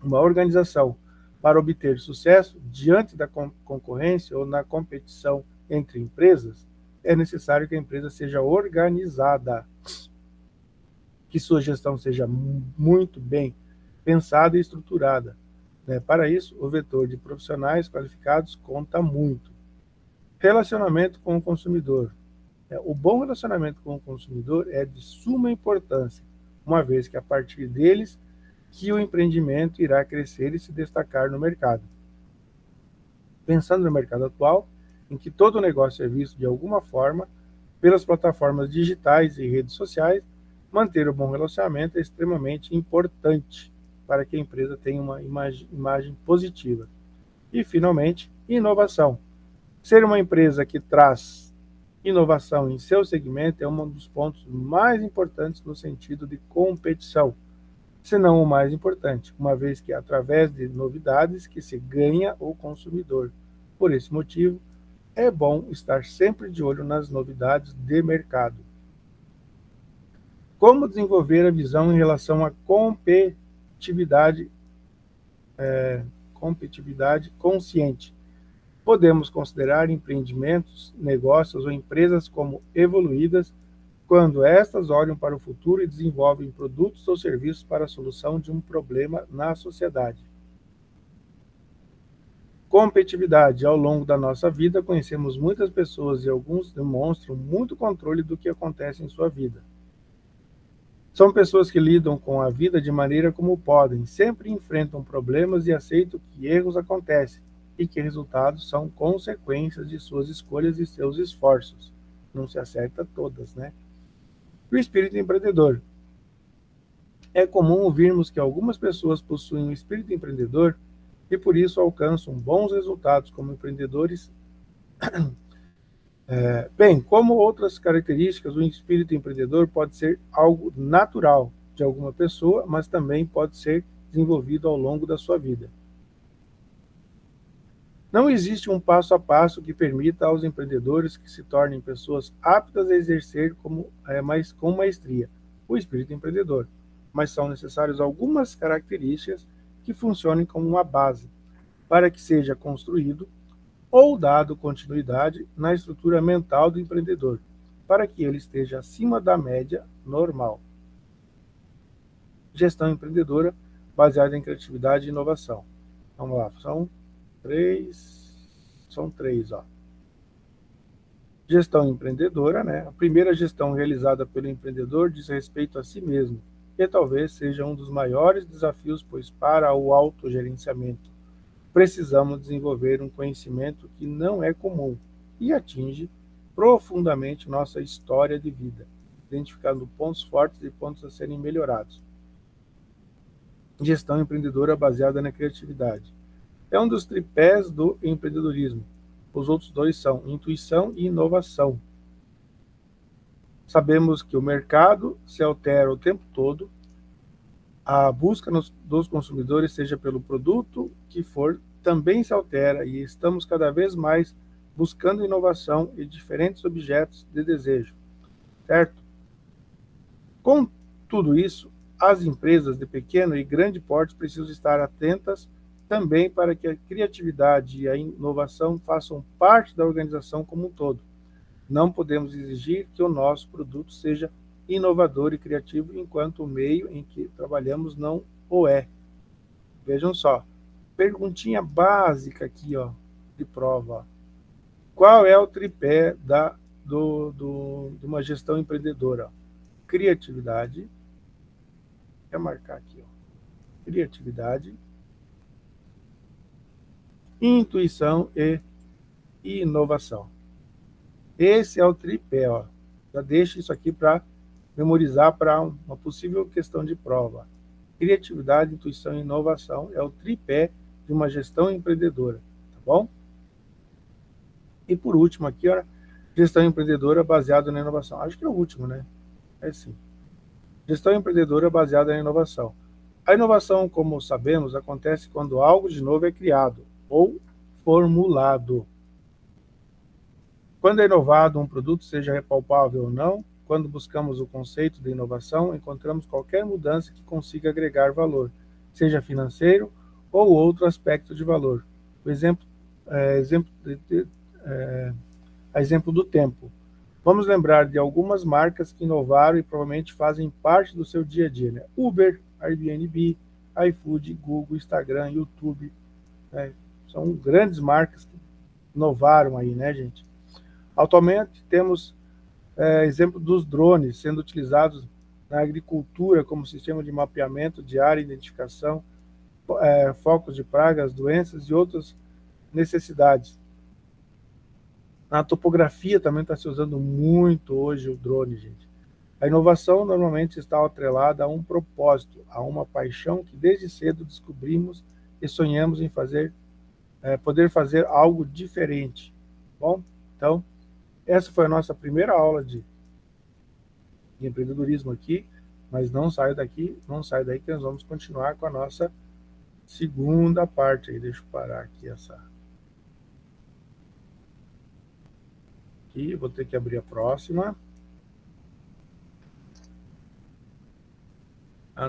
Uma organização, para obter sucesso diante da concorrência ou na competição entre empresas, é necessário que a empresa seja organizada, que sua gestão seja muito bem pensada e estruturada. Para isso, o vetor de profissionais qualificados conta muito. Relacionamento com o consumidor. O bom relacionamento com o consumidor é de suma importância, uma vez que a partir deles que o empreendimento irá crescer e se destacar no mercado. Pensando no mercado atual, em que todo negócio é visto de alguma forma pelas plataformas digitais e redes sociais, manter o bom relacionamento é extremamente importante para que a empresa tenha uma imagem positiva. E, finalmente, inovação. Ser uma empresa que traz inovação em seu segmento é um dos pontos mais importantes no sentido de competição, se não o mais importante, uma vez que é através de novidades que se ganha o consumidor. Por esse motivo, é bom estar sempre de olho nas novidades de mercado. Como desenvolver a visão em relação à competitividade consciente? Podemos considerar empreendimentos, negócios ou empresas como evoluídas quando estas olham para o futuro e desenvolvem produtos ou serviços para a solução de um problema na sociedade. Competitividade. Ao longo da nossa vida, conhecemos muitas pessoas e alguns demonstram muito controle do que acontece em sua vida. São pessoas que lidam com a vida de maneira como podem, sempre enfrentam problemas e aceitam que erros acontecem e que resultados são consequências de suas escolhas e seus esforços. Não se acerta todas, né? O espírito empreendedor. É comum ouvirmos que algumas pessoas possuem um espírito empreendedor e por isso alcançam bons resultados como empreendedores. Bem, como outras características, o espírito empreendedor pode ser algo natural de alguma pessoa, mas também pode ser desenvolvido ao longo da sua vida. Não existe um passo a passo que permita aos empreendedores que se tornem pessoas aptas a exercer com maestria o espírito empreendedor, mas são necessárias algumas características que funcionem como uma base para que seja construído ou dado continuidade na estrutura mental do empreendedor, para que ele esteja acima da média normal. Gestão empreendedora baseada em criatividade e inovação. Vamos lá, são três. Gestão empreendedora, né? A primeira gestão realizada pelo empreendedor diz respeito a si mesmo, que talvez seja um dos maiores desafios, pois para o autogerenciamento precisamos desenvolver um conhecimento que não é comum e atinge profundamente nossa história de vida, identificando pontos fortes e pontos a serem melhorados. Gestão empreendedora baseada na criatividade. É um dos tripés do empreendedorismo. Os outros dois são intuição e inovação. Sabemos que o mercado se altera o tempo todo. A busca dos consumidores, seja pelo produto que for, também se altera e estamos cada vez mais buscando inovação e diferentes objetos de desejo, certo? Com tudo isso, as empresas de pequeno e grande porte precisam estar atentas também para que a criatividade e a inovação façam parte da organização como um todo. Não podemos exigir que o nosso produto seja inovador e criativo enquanto o meio em que trabalhamos não o é. Vejam só, perguntinha básica aqui, de prova. Qual é o tripé de uma gestão empreendedora? Criatividade, vou marcar aqui, criatividade, intuição e inovação. Esse é o tripé, Já deixa isso aqui para memorizar para uma possível questão de prova. Criatividade, intuição e inovação é o tripé de uma gestão empreendedora, tá bom? E por último aqui, gestão empreendedora baseada na inovação. Acho que é o último, né? É sim. Gestão empreendedora baseada na inovação. A inovação, como sabemos, acontece quando algo de novo é criado ou formulado. Quando é inovado um produto, seja palpável ou não, quando buscamos o conceito de inovação, encontramos qualquer mudança que consiga agregar valor, seja financeiro ou outro aspecto de valor. O exemplo, exemplo a exemplo do tempo. Vamos lembrar de algumas marcas que inovaram e provavelmente fazem parte do seu dia a dia, né? Uber, Airbnb, iFood, Google, Instagram, YouTube, né? São grandes marcas que inovaram aí, né, gente? Atualmente temos exemplo dos drones sendo utilizados na agricultura como sistema de mapeamento de área, identificação, focos de pragas, doenças e outras necessidades. Na topografia também está se usando muito hoje o drone, gente. A inovação normalmente está atrelada a um propósito, a uma paixão que desde cedo descobrimos e sonhamos em fazer, poder fazer algo diferente. Bom, então, essa foi a nossa primeira aula de empreendedorismo aqui, mas não saia daqui, não saia daí que nós vamos continuar com a nossa segunda parte aí. Deixa eu parar aqui essa. Aqui, vou ter que abrir a próxima.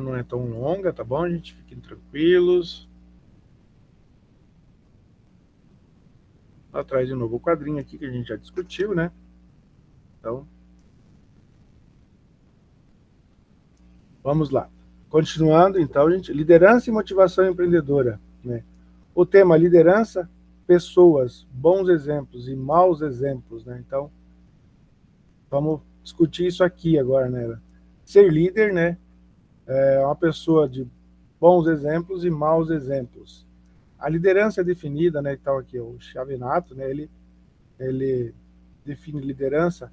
Não é tão longa, tá bom, gente? Fiquem tranquilos. Atrás de novo o quadrinho aqui que a gente já discutiu, né? Então, vamos lá. Continuando, então, gente, liderança e motivação empreendedora, né? O tema liderança, pessoas, bons exemplos e maus exemplos, né? Então, vamos discutir isso aqui agora, né? Ser líder, né? É uma pessoa de bons exemplos e maus exemplos. A liderança é definida, né? Então aqui o Chavinato, né? Ele define liderança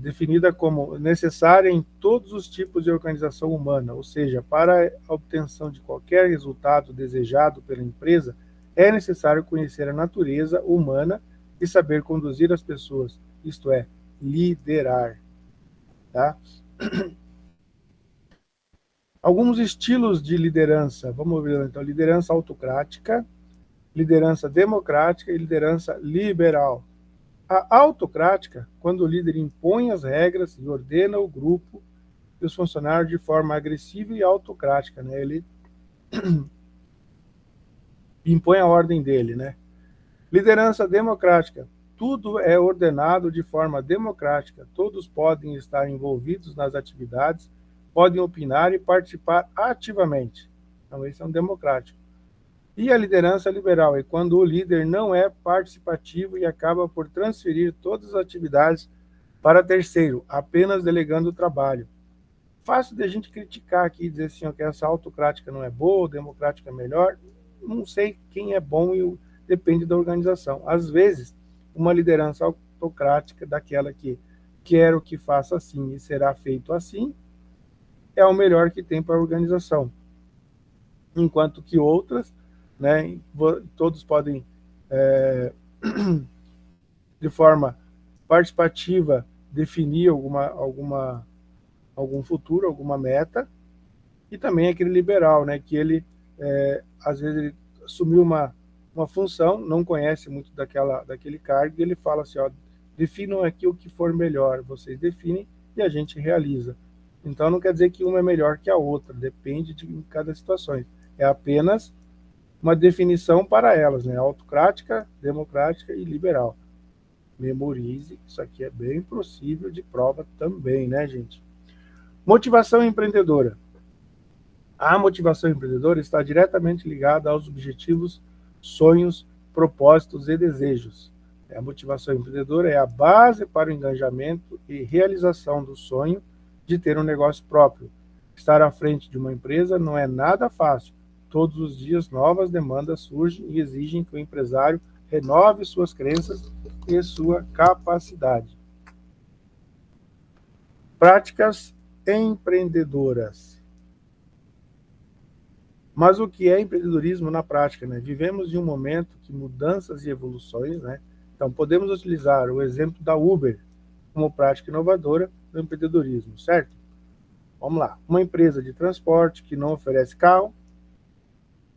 definida como necessária em todos os tipos de organização humana, ou seja, para a obtenção de qualquer resultado desejado pela empresa, é necessário conhecer a natureza humana e saber conduzir as pessoas, isto é, liderar. Tá? Alguns estilos de liderança, vamos ver então, liderança autocrática, liderança democrática e liderança liberal. A autocrática, quando o líder impõe as regras e ordena o grupo e os funcionários de forma agressiva e autocrática, né? Ele impõe a ordem dele, né? Liderança democrática, tudo é ordenado de forma democrática, todos podem estar envolvidos nas atividades, podem opinar e participar ativamente. Então, esse é um democrático. E a liderança liberal é quando o líder não é participativo e acaba por transferir todas as atividades para terceiro, apenas delegando o trabalho. Fácil de a gente criticar aqui e dizer assim, ó, que essa autocrática não é boa, democrática é melhor. Não sei quem é bom e depende da organização. Às vezes, uma liderança autocrática, daquela que quero que faça assim e será feito assim, é o melhor que tem para a organização. Enquanto que outras, né, todos podem, de forma participativa, definir algum futuro, alguma meta, e também aquele liberal, né, que ele, às vezes, ele assumiu uma função, não conhece muito daquele cargo, e ele fala assim, ó, definam aqui o que for melhor, vocês definem e a gente realiza. Então não quer dizer que uma é melhor que a outra, depende de cada situação. É apenas uma definição para elas, né? Autocrática, democrática e liberal. Memorize, isso aqui é bem possível de prova também, né, gente? Motivação empreendedora. A motivação empreendedora está diretamente ligada aos objetivos, sonhos, propósitos e desejos. A motivação empreendedora é a base para o engajamento e realização do sonho de ter um negócio próprio. Estar à frente de uma empresa não é nada fácil. Todos os dias novas demandas surgem e exigem que o empresário renove suas crenças e sua capacidade. Práticas empreendedoras. Mas o que é empreendedorismo na prática, né? Vivemos em um momento que mudanças e evoluções, né? Então, podemos utilizar o exemplo da Uber como prática inovadora do empreendedorismo, certo? Vamos lá. Uma empresa de transporte que não oferece carro,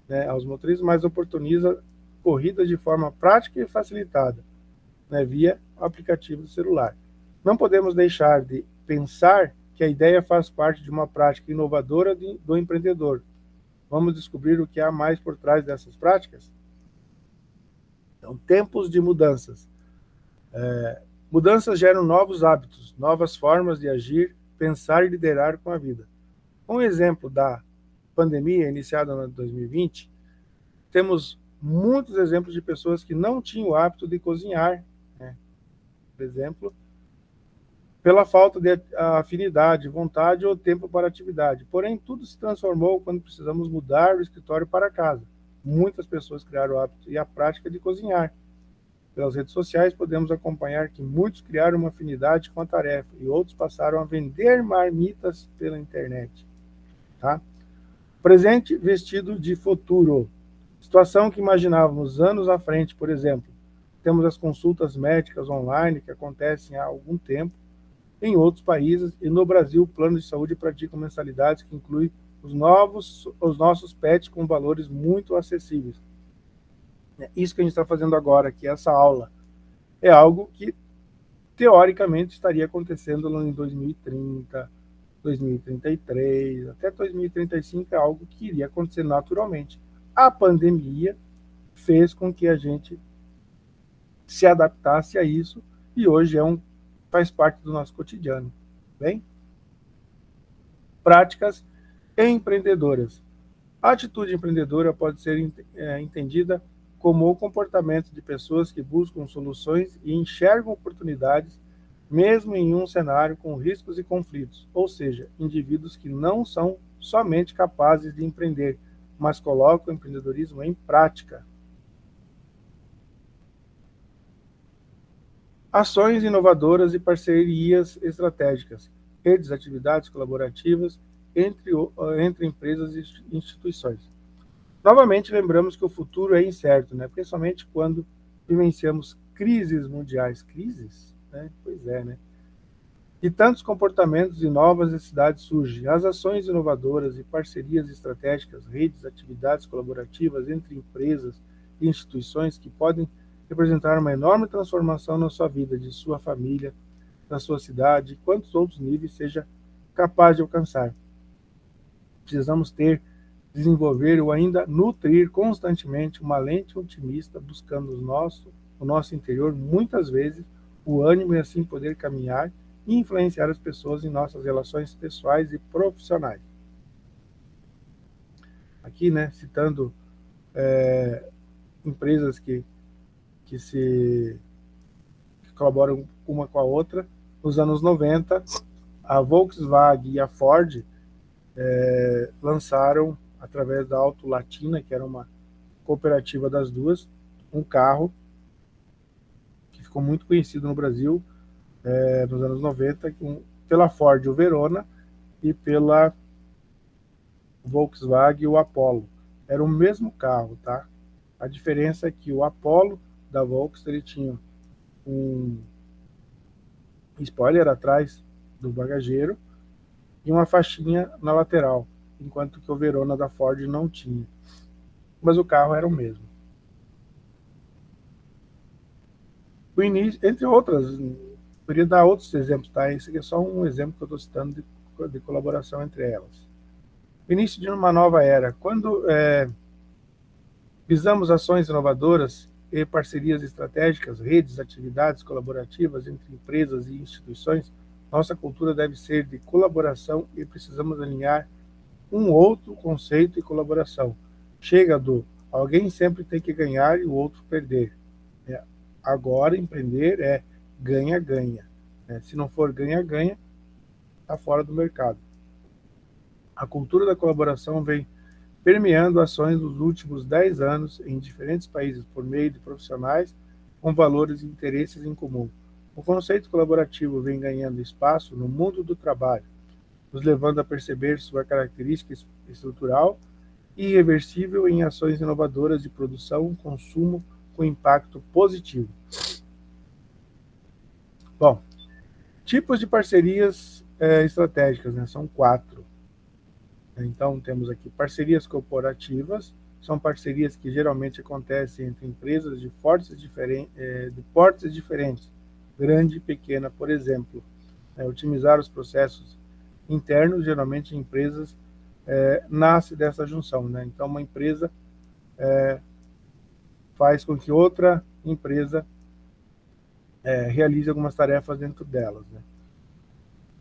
né, aos motoristas, mas oportuniza corridas de forma prática e facilitada, né, via aplicativo do celular. Não podemos deixar de pensar que a ideia faz parte de uma prática inovadora do empreendedor. Vamos descobrir o que há mais por trás dessas práticas? Então, tempos de mudanças. Mudanças geram novos hábitos, novas formas de agir, pensar e liderar com a vida. Um exemplo da pandemia iniciada no ano 2020, temos muitos exemplos de pessoas que não tinham o hábito de cozinhar, né? Por exemplo, pela falta de afinidade, vontade ou tempo para atividade. Porém, tudo se transformou quando precisamos mudar o escritório para casa. Muitas pessoas criaram o hábito e a prática de cozinhar. Pelas redes sociais, podemos acompanhar que muitos criaram uma afinidade com a tarefa e outros passaram a vender marmitas pela internet. Tá? Presente vestido de futuro. Situação que imaginávamos anos à frente, por exemplo. Temos as consultas médicas online que acontecem há algum tempo em outros países e no Brasil, planos de saúde praticam mensalidades que incluem os nossos pets com valores muito acessíveis. Isso que a gente está fazendo agora aqui, essa aula, é algo que teoricamente estaria acontecendo lá em 2030, 2033, até 2035 é algo que iria acontecer naturalmente. A pandemia fez com que a gente se adaptasse a isso e hoje faz parte do nosso cotidiano. Bem? Práticas empreendedoras. A atitude empreendedora pode ser entendida como o comportamento de pessoas que buscam soluções e enxergam oportunidades, mesmo em um cenário com riscos e conflitos, ou seja, indivíduos que não são somente capazes de empreender, mas colocam o empreendedorismo em prática. Ações inovadoras e parcerias estratégicas, redes, atividades colaborativas entre empresas e instituições. Novamente, lembramos que o futuro é incerto, né? Principalmente quando vivenciamos crises mundiais. Crises? Né? Pois é, né? E tantos comportamentos e novas necessidades surgem. As ações inovadoras e parcerias estratégicas, redes, atividades colaborativas entre empresas e instituições que podem representar uma enorme transformação na sua vida, de sua família, na sua cidade, e quantos outros níveis seja capaz de alcançar. Precisamos desenvolver ou ainda nutrir constantemente uma lente otimista, buscando o nosso interior, muitas vezes, o ânimo e assim poder caminhar e influenciar as pessoas em nossas relações pessoais e profissionais. Aqui, né, citando empresas que colaboram uma com a outra, nos anos 90, a Volkswagen e a Ford lançaram, através da Auto Latina, que era uma cooperativa das duas, um carro que ficou muito conhecido no Brasil nos anos 90, pela Ford o Verona e pela Volkswagen o Apollo. Era o mesmo carro, tá? A diferença é que o Apollo da Volkswagen ele tinha um spoiler atrás do bagageiro e uma faixinha na lateral, enquanto que o Verona da Ford não tinha. Mas o carro era o mesmo. O início, entre outras, poderia dar outros exemplos, tá? Esse aqui é só um exemplo que eu estou citando de colaboração entre elas. O início de uma nova era. Quando visamos ações inovadoras e parcerias estratégicas, redes, atividades colaborativas entre empresas e instituições, nossa cultura deve ser de colaboração e precisamos alinhar um outro conceito de colaboração. Chega do alguém sempre tem que ganhar e o outro perder. Agora, empreender é ganha-ganha. Se não for ganha-ganha, está fora do mercado. A cultura da colaboração vem permeando ações dos últimos 10 anos em diferentes países por meio de profissionais com valores e interesses em comum. O conceito colaborativo vem ganhando espaço no mundo do trabalho, nos levando a perceber sua característica estrutural e irreversível em ações inovadoras de produção e consumo com impacto positivo. Bom, tipos de parcerias estratégicas, né? São 4. Então, temos aqui parcerias corporativas, são parcerias que geralmente acontecem entre empresas de portes diferentes, grande e pequena, por exemplo. Otimizar os processos internos, geralmente empresas nasce dessa junção, né? Então, uma empresa faz com que outra empresa realize algumas tarefas dentro delas, né?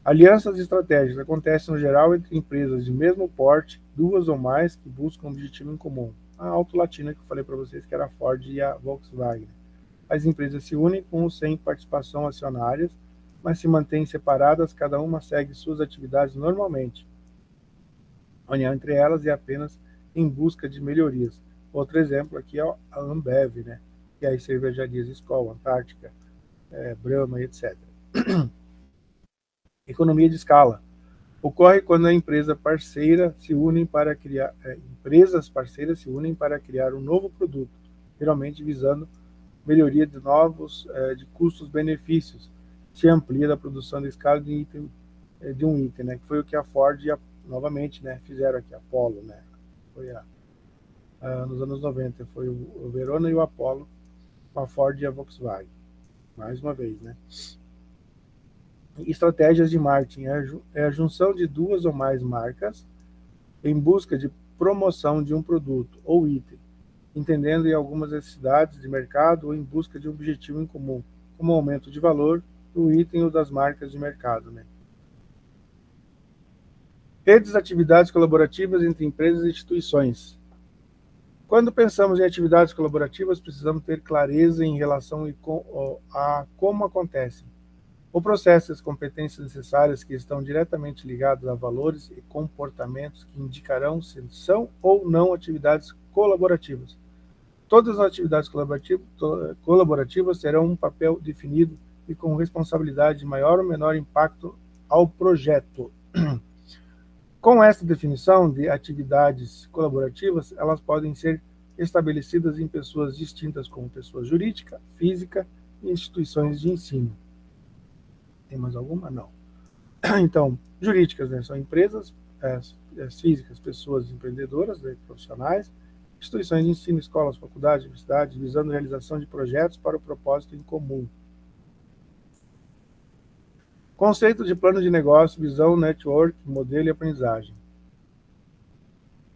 Alianças estratégicas acontecem, no geral, entre empresas de mesmo porte, 2 ou mais, que buscam um objetivo em comum. A Auto Latina, que eu falei para vocês, que era a Ford e a Volkswagen. As empresas se unem com ou sem participação acionárias, mas se mantêm separadas, cada uma segue suas atividades normalmente. A união entre elas é apenas em busca de melhorias. Outro exemplo aqui é a Ambev, né? Que é as cervejarias Skol, Antártica, Brahma, etc. Economia de escala. Ocorre quando a empresa parceira se unem para criar, empresas parceiras se unem para criar um novo produto, geralmente visando melhoria de custos-benefícios. Se amplia a produção de escala de um item, né? Que foi o que a Ford novamente, né, fizeram aqui, a Apollo, né? Foi nos anos 90, foi o Verona e o Apollo, com a Ford e a Volkswagen, mais uma vez, né? Estratégias de marketing é a junção de 2 ou mais marcas em busca de promoção de um produto ou item, entendendo em algumas necessidades de mercado ou em busca de um objetivo em comum, como aumento de valor do item ou das marcas de mercado, né? Redes de atividades colaborativas entre empresas e instituições. Quando pensamos em atividades colaborativas, precisamos ter clareza em relação a como acontecem. O processo e as competências necessárias que estão diretamente ligadas a valores e comportamentos que indicarão se são ou não atividades colaborativas. Todas as atividades colaborativas terão um papel definido e com responsabilidade de maior ou menor impacto ao projeto. Com esta definição de atividades colaborativas, elas podem ser estabelecidas em pessoas distintas como pessoa jurídica, física e instituições de ensino. Tem mais alguma? Não. Então, jurídicas, né, são empresas, físicas, pessoas empreendedoras, né, profissionais, instituições de ensino, escolas, faculdades, universidades, visando a realização de projetos para o propósito em comum. Conceito de plano de negócio, visão, network, modelo e aprendizagem.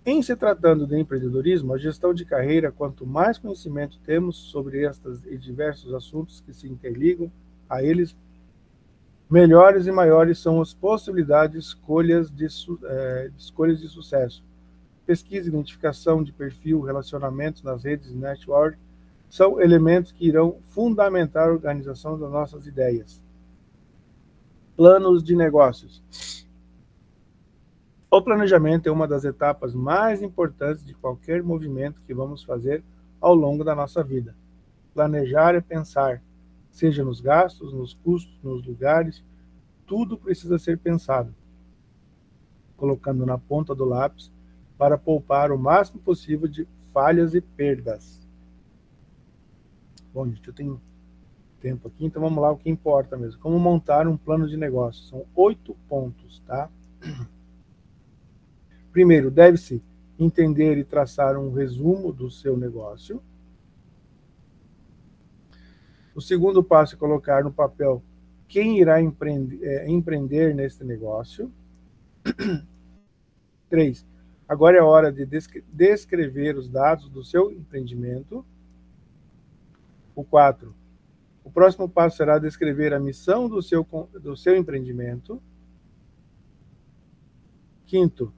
Em se tratando de empreendedorismo, a gestão de carreira, quanto mais conhecimento temos sobre estes e diversos assuntos que se interligam a eles, melhores e maiores são as possibilidades de escolhas de sucesso. Pesquisa, identificação de perfil, relacionamentos nas redes de network são elementos que irão fundamentar a organização das nossas ideias. Planos de negócios. O planejamento é uma das etapas mais importantes de qualquer movimento que vamos fazer ao longo da nossa vida. Planejar é pensar, seja nos gastos, nos custos, nos lugares, tudo precisa ser pensado, colocando na ponta do lápis para poupar o máximo possível de falhas e perdas. Bom, gente, eu tenho tempo aqui, então vamos lá, o que importa mesmo. Como montar um plano de negócio? São 8 pontos, tá? Primeiro, deve-se entender e traçar um resumo do seu negócio. O segundo passo é colocar no papel quem irá empreender neste negócio. 3. Agora é hora de descrever os dados do seu empreendimento. O 4. O próximo passo será descrever a missão do seu empreendimento. 5.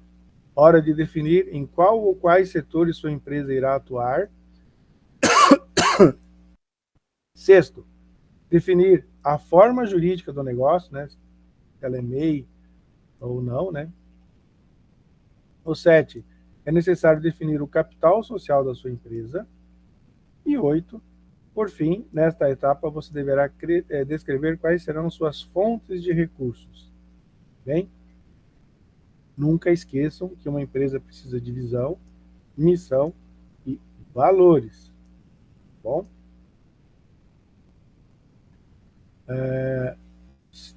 Hora de definir em qual ou quais setores sua empresa irá atuar. 6. Definir a forma jurídica do negócio, né? Se ela é MEI ou não, né? O 7. É necessário definir o capital social da sua empresa. E 8. Por fim, nesta etapa, você deverá descrever quais serão suas fontes de recursos. Bem? Nunca esqueçam que uma empresa precisa de visão, missão e valores. Bom?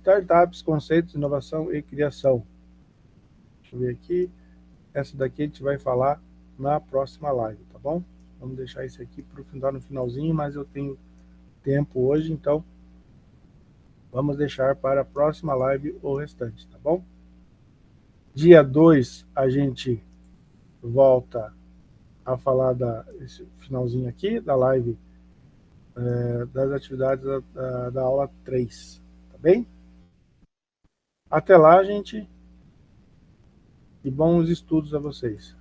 Startups, conceitos, inovação e criação. Deixa eu ver aqui. Essa daqui a gente vai falar na próxima live, tá bom? Vamos deixar isso aqui para o final, no finalzinho, mas eu tenho tempo hoje, então vamos deixar para a próxima live o restante, tá bom? Dia 2 a gente volta a falar esse finalzinho aqui da live, das atividades da aula 3, tá bem? Até lá, gente, e bons estudos a vocês.